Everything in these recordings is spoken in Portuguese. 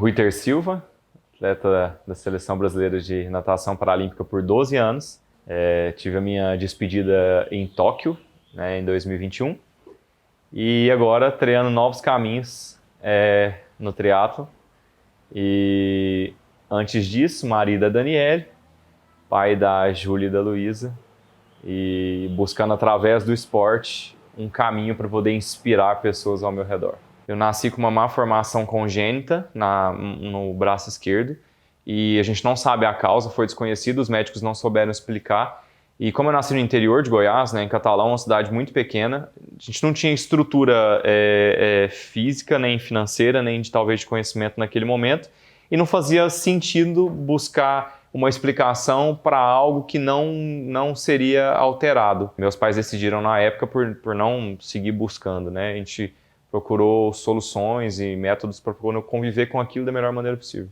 Ruiter Silva, atleta da Seleção Brasileira de Natação Paralímpica por 12 anos. Tive a minha despedida em Tóquio, né, em 2021. E agora treinando novos caminhos no triatlo. E antes disso, marido da Daniele, pai da Júlia e da Luísa. E buscando através do esporte um caminho para poder inspirar pessoas ao meu redor. Eu nasci com uma má formação congênita no braço esquerdo e a gente não sabe a causa, foi desconhecido, os médicos não souberam explicar. E como eu nasci no interior de Goiás, né, em Catalão, uma cidade muito pequena, a gente não tinha estrutura física, nem financeira, nem talvez de conhecimento naquele momento, e não fazia sentido buscar uma explicação para algo que não seria alterado. Meus pais decidiram na época por não seguir buscando, né? A gente procurou soluções e métodos para conviver com aquilo da melhor maneira possível.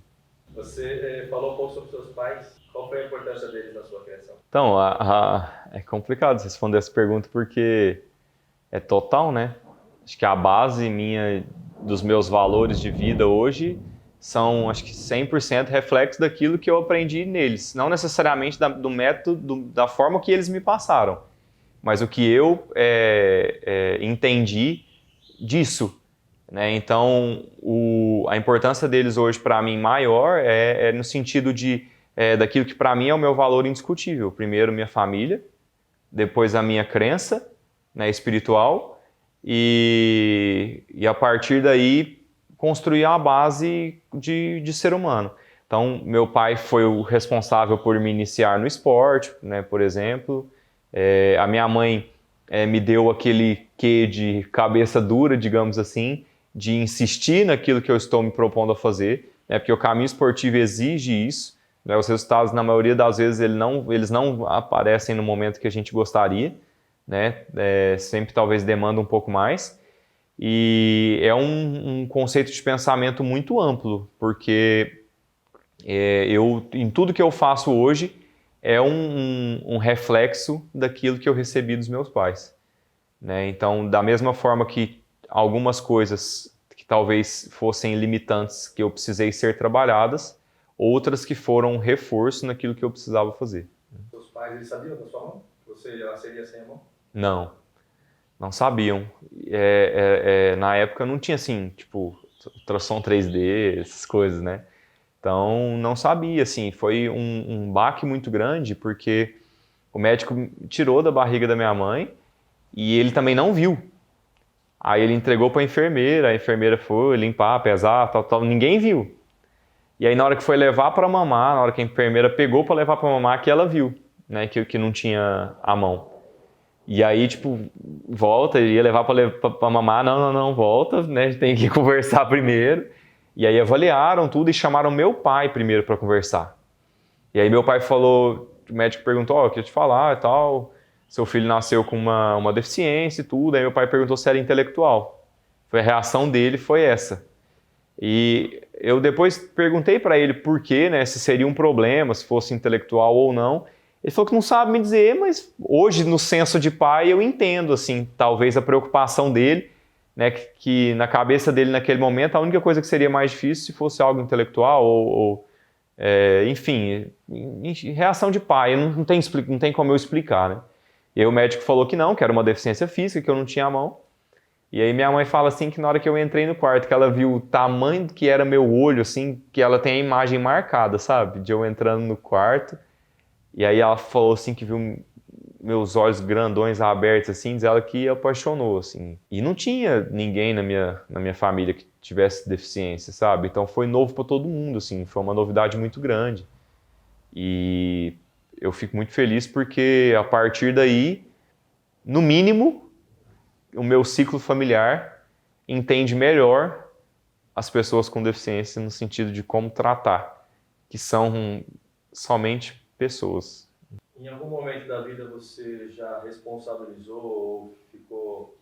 Você falou um pouco sobre seus pais. Qual foi a importância deles na sua criação? Então, é complicado responder essa pergunta porque é total, né? Acho que a base minha dos meus valores de vida hoje são, acho que 100% reflexo daquilo que eu aprendi neles. Não necessariamente do método, da forma que eles me passaram, mas o que eu entendi disso, né? Então, a importância deles hoje para mim maior é no sentido daquilo que para mim é o meu valor indiscutível. Primeiro, minha família, depois a minha crença, né, espiritual, e a partir daí construir a base de ser humano. Então, meu pai foi o responsável por me iniciar no esporte, né, por exemplo. A minha mãe me deu aquele quê de cabeça dura, digamos assim, de insistir naquilo que eu estou me propondo a fazer, né, porque o caminho esportivo exige isso, né, os resultados, na maioria das vezes, eles não aparecem no momento que a gente gostaria, né, sempre talvez demanda um pouco mais. E é um conceito de pensamento muito amplo, porque em tudo que eu faço hoje é um reflexo daquilo que eu recebi dos meus pais, né? Então, da mesma forma que algumas coisas que talvez fossem limitantes que eu precisei ser trabalhadas, outras que foram um reforço naquilo que eu precisava fazer. Seus pais, eles sabiam da sua mão? Que você já seria sem a mão? Não sabiam. Na época não tinha assim, tipo, ultrassom 3D, essas coisas, né? Então não sabia, assim, foi um baque muito grande porque o médico tirou da barriga da minha mãe e ele também não viu. Aí ele entregou para a enfermeira foi limpar, pesar, tal, ninguém viu. E aí na hora que foi levar para mamar, na hora que a enfermeira pegou para levar para mamar, que ela viu, né, que não tinha a mão. E aí, tipo, volta, ia levar pra mamar, não, volta, né, a gente tem que conversar primeiro. E aí avaliaram tudo e chamaram meu pai primeiro para conversar. E aí meu pai falou, o médico perguntou, eu queria te falar e tal, seu filho nasceu com uma deficiência e tudo. Aí meu pai perguntou se era intelectual. A reação dele foi essa. E eu depois perguntei para ele por quê, né, se seria um problema, se fosse intelectual ou não. Ele falou que não sabe me dizer, mas hoje, no senso de pai, eu entendo, assim, talvez a preocupação dele, né, que na cabeça dele, naquele momento, a única coisa que seria mais difícil se fosse algo intelectual enfim, reação de pai, não tem como eu explicar, né? E aí o médico falou que não, que era uma deficiência física, que eu não tinha a mão. E aí minha mãe fala assim que na hora que eu entrei no quarto, que ela viu o tamanho que era meu olho, assim, que ela tem a imagem marcada, sabe? De eu entrando no quarto. E aí ela falou assim que viu meus olhos grandões abertos, assim, diz ela que apaixonou, assim. E não tinha ninguém na minha família que tivesse deficiência, sabe? Então foi novo para todo mundo, assim, foi uma novidade muito grande. E eu fico muito feliz porque a partir daí, no mínimo, o meu ciclo familiar entende melhor as pessoas com deficiência no sentido de como tratar, que são somente pessoas. Em algum momento da vida você já responsabilizou ou ficou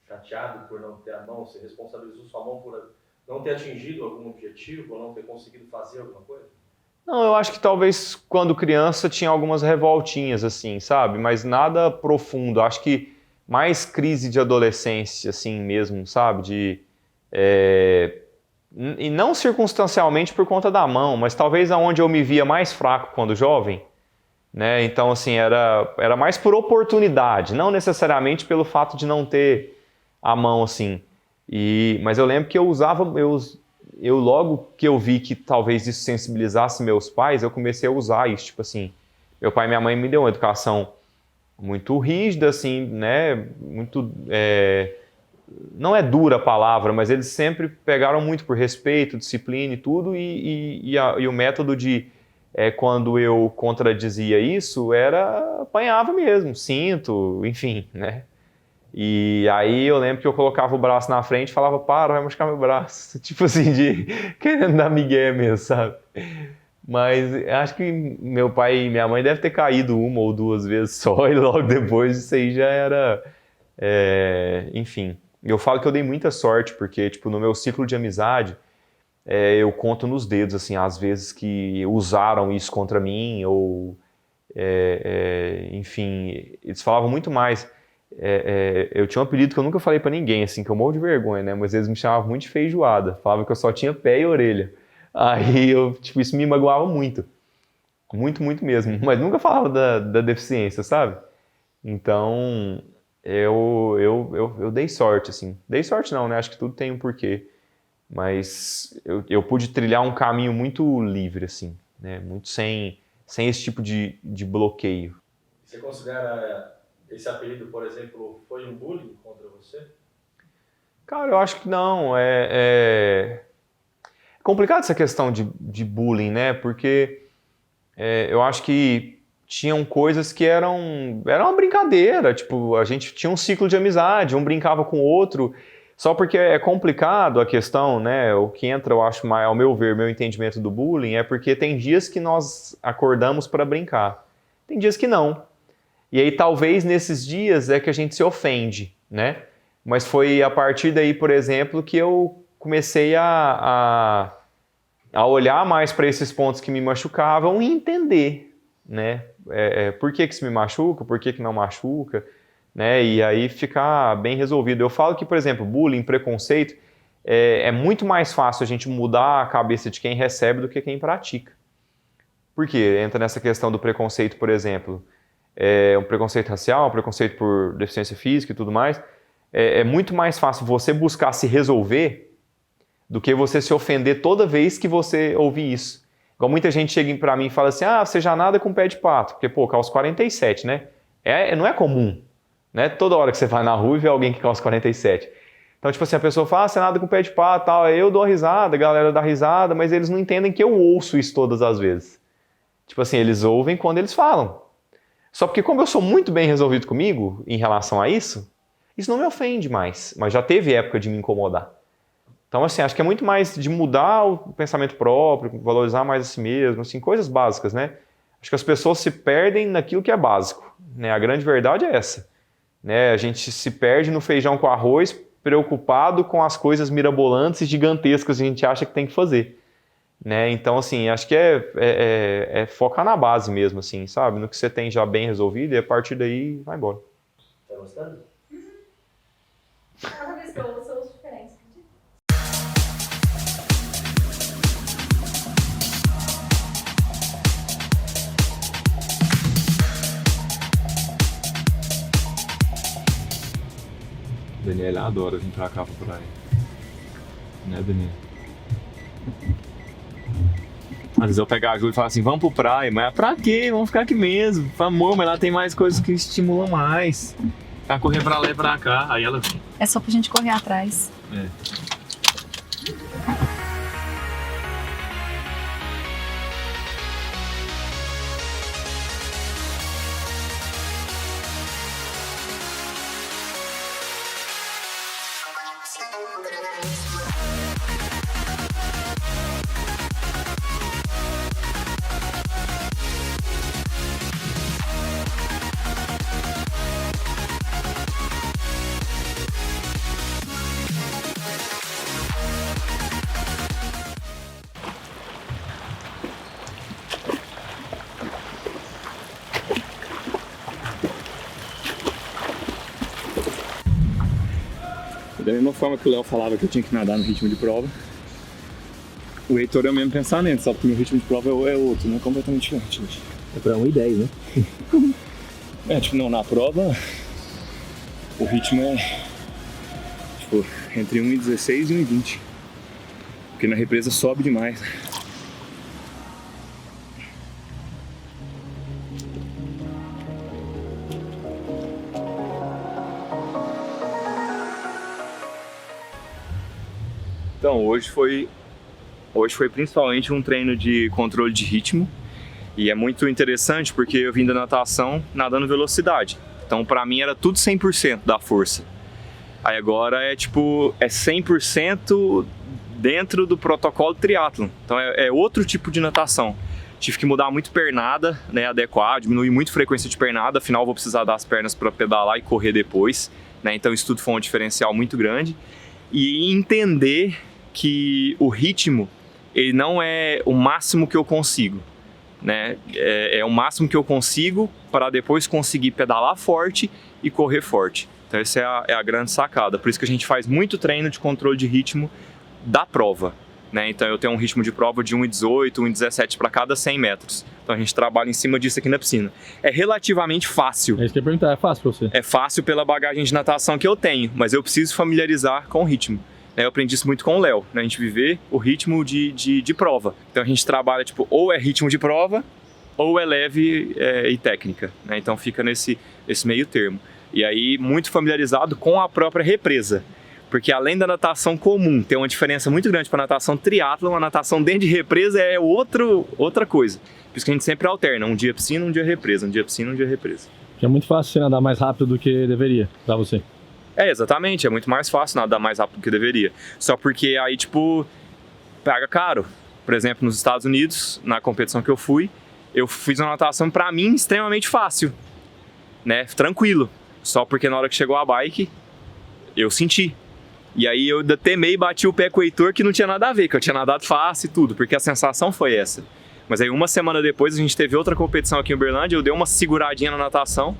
chateado por não ter a mão? Você responsabilizou sua mão por não ter atingido algum objetivo ou não ter conseguido fazer alguma coisa? Não, eu acho que talvez quando criança tinha algumas revoltinhas, assim, sabe? Mas nada profundo. Acho que mais crise de adolescência, assim mesmo, sabe? E não circunstancialmente por conta da mão, mas talvez aonde eu me via mais fraco quando jovem, né? Então, assim, era mais por oportunidade, não necessariamente pelo fato de não ter a mão, assim. Mas eu lembro que eu usava, eu logo que eu vi que talvez isso sensibilizasse meus pais, eu comecei a usar isso, tipo assim, meu pai e minha mãe me deu uma educação muito rígida, assim, né? Muito, não é dura a palavra, mas eles sempre pegaram muito por respeito, disciplina e tudo, e o método de, quando eu contradizia isso, era apanhava mesmo, cinto, enfim, né? E aí eu lembro que eu colocava o braço na frente e falava, para, vai machucar meu braço. Tipo assim, querendo dar migué mesmo, sabe? Mas acho que meu pai e minha mãe devem ter caído uma ou duas vezes só e logo depois isso aí já era... enfim, eu falo que eu dei muita sorte porque, tipo, no meu ciclo de amizade, eu conto nos dedos, assim, as vezes que usaram isso contra mim ou... enfim, eles falavam muito mais... eu tinha um apelido que eu nunca falei pra ninguém, assim, que eu morro de vergonha, né? Mas eles me chamavam muito de feijoada. Falavam que eu só tinha pé e orelha. Aí tipo, isso me magoava muito. Muito, muito mesmo. Mas nunca falava da deficiência, sabe? Então, eu dei sorte, assim. Dei sorte não, né? Acho que tudo tem um porquê. Mas eu pude trilhar um caminho muito livre, assim, né? Muito sem esse tipo de bloqueio. Você considera esse apelido, por exemplo, foi um bullying contra você? Cara, eu acho que não. É complicado essa questão de bullying, né? Porque eu acho que tinham coisas que era uma brincadeira. Tipo, a gente tinha um ciclo de amizade, um brincava com o outro. Só porque é complicado a questão, né? O que entra, eu acho, ao meu ver, meu entendimento do bullying, é porque tem dias que nós acordamos para brincar. Tem dias que não. E aí talvez nesses dias é que a gente se ofende, né? Mas foi a partir daí, por exemplo, que eu comecei a olhar mais para esses pontos que me machucavam e entender, né? Por que isso me machuca, por que não machuca, né? E aí ficar bem resolvido. Eu falo que, por exemplo, bullying, preconceito, é muito mais fácil a gente mudar a cabeça de quem recebe do que quem pratica. Por quê? Entra nessa questão do preconceito, por exemplo, um preconceito racial, um preconceito por deficiência física e tudo mais. É muito mais fácil você buscar se resolver do que você se ofender toda vez que você ouvir isso. Igual muita gente chega para mim e fala assim, você já nada com pé de pato, porque, pô, calça 47, né? Não é comum, né? Toda hora que você vai na rua e vê alguém que calça 47. Então, tipo assim, a pessoa fala, você nada com pé de pato, tal, aí eu dou a risada, a galera dá risada, mas eles não entendem que eu ouço isso todas as vezes. Tipo assim, eles ouvem quando eles falam. Só porque como eu sou muito bem resolvido comigo em relação a isso não me ofende mais, mas já teve época de me incomodar. Então, assim, acho que é muito mais de mudar o pensamento próprio, valorizar mais a si mesmo, assim, coisas básicas, né? Acho que as pessoas se perdem naquilo que é básico, né? A grande verdade é essa, né? A gente se perde no feijão com arroz, preocupado com as coisas mirabolantes e gigantescas que a gente acha que tem que fazer, né? Então, assim, acho que é focar na base mesmo, assim, sabe? No que você tem já bem resolvido e a partir daí vai embora. Tá gostando? Cada vez que eu ouço, eu ouço diferente. Daniela adora vir pra cá pra praia. Né, Daniela? Às vezes eu pegar a Júlia e falar assim, vamos pro praia, mas pra quê? Vamos ficar aqui mesmo. Amor, mas lá tem mais coisas que estimulam mais. Tá correr pra lá e pra cá, aí ela... É só pra gente correr atrás. Da mesma forma que o Léo falava que eu tinha que nadar no ritmo de prova, O Heitor é o mesmo pensamento, só que o meu ritmo de prova é outro, né? Completamente diferente, gente. É pra 1:10, né? Tipo, não, na prova o ritmo é tipo, entre 1:16 e 1:20. Porque na represa sobe demais. Então, hoje foi principalmente um treino de controle de ritmo. E é muito interessante porque eu vim da natação nadando velocidade. Então, pra mim era tudo 100% da força. Aí agora é 100% dentro do protocolo triatlon. Então é outro tipo de natação. Tive que mudar muito pernada, né, adequar, diminuir muito a frequência de pernada, afinal vou precisar das pernas para pedalar e correr depois, né? Então isso tudo foi um diferencial muito grande. E entender que o ritmo, ele não é o máximo que eu consigo, né? É o máximo que eu consigo para depois conseguir pedalar forte e correr forte. Então essa é a grande sacada. Por isso que a gente faz muito treino de controle de ritmo da prova, né? Então eu tenho um ritmo de prova de 1:18, 1:17 para cada 100 metros. Então a gente trabalha em cima disso aqui na piscina. É relativamente fácil. É isso que eu ia perguntar, é fácil pra você? É fácil pela bagagem de natação que eu tenho, mas eu preciso familiarizar com o ritmo. Eu aprendi isso muito com o Léo, né? A gente viver o ritmo de prova. Então a gente trabalha, tipo, ou é ritmo de prova, ou é leve e técnica, né? Então fica nesse meio termo. E aí, muito familiarizado com a própria represa. Porque além da natação comum, tem uma diferença muito grande para a natação triatlon, a natação dentro de represa é outra coisa. Por isso que a gente sempre alterna, um dia piscina, um dia represa, um dia piscina, um dia represa. Que é muito fácil você nadar mais rápido do que deveria, pra você. Exatamente, é muito mais fácil nadar mais rápido do que deveria. Só porque aí, tipo, paga caro. Por exemplo, nos Estados Unidos, na competição que eu fiz uma natação, pra mim, extremamente fácil, né? Tranquilo. Só porque na hora que chegou a bike, eu senti. E aí eu temei e bati o pé com o Heitor, que não tinha nada a ver, que eu tinha nadado fácil e tudo, porque a sensação foi essa. Mas aí uma semana depois a gente teve outra competição aqui em Uberlândia, eu dei uma seguradinha na natação,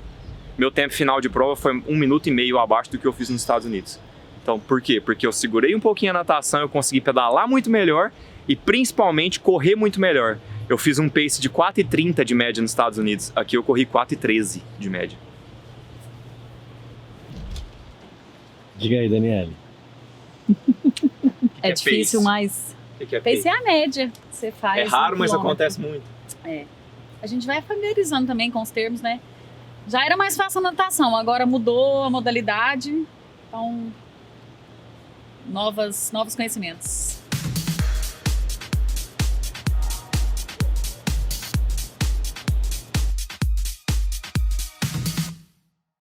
meu tempo final de prova foi 1,5 minutos abaixo do que eu fiz nos Estados Unidos. Então por quê? Porque eu segurei um pouquinho a natação, eu consegui pedalar muito melhor e principalmente correr muito melhor. Eu fiz um pace de 4:30 de média nos Estados Unidos, aqui eu corri 4:13 de média. Diga aí, Daniele. É difícil, mas pace é a média que você faz. É raro, mas quilômetro. acontece muito. A gente vai familiarizando também com os termos, né? Já era mais fácil a natação, agora mudou a modalidade. Então, novos conhecimentos.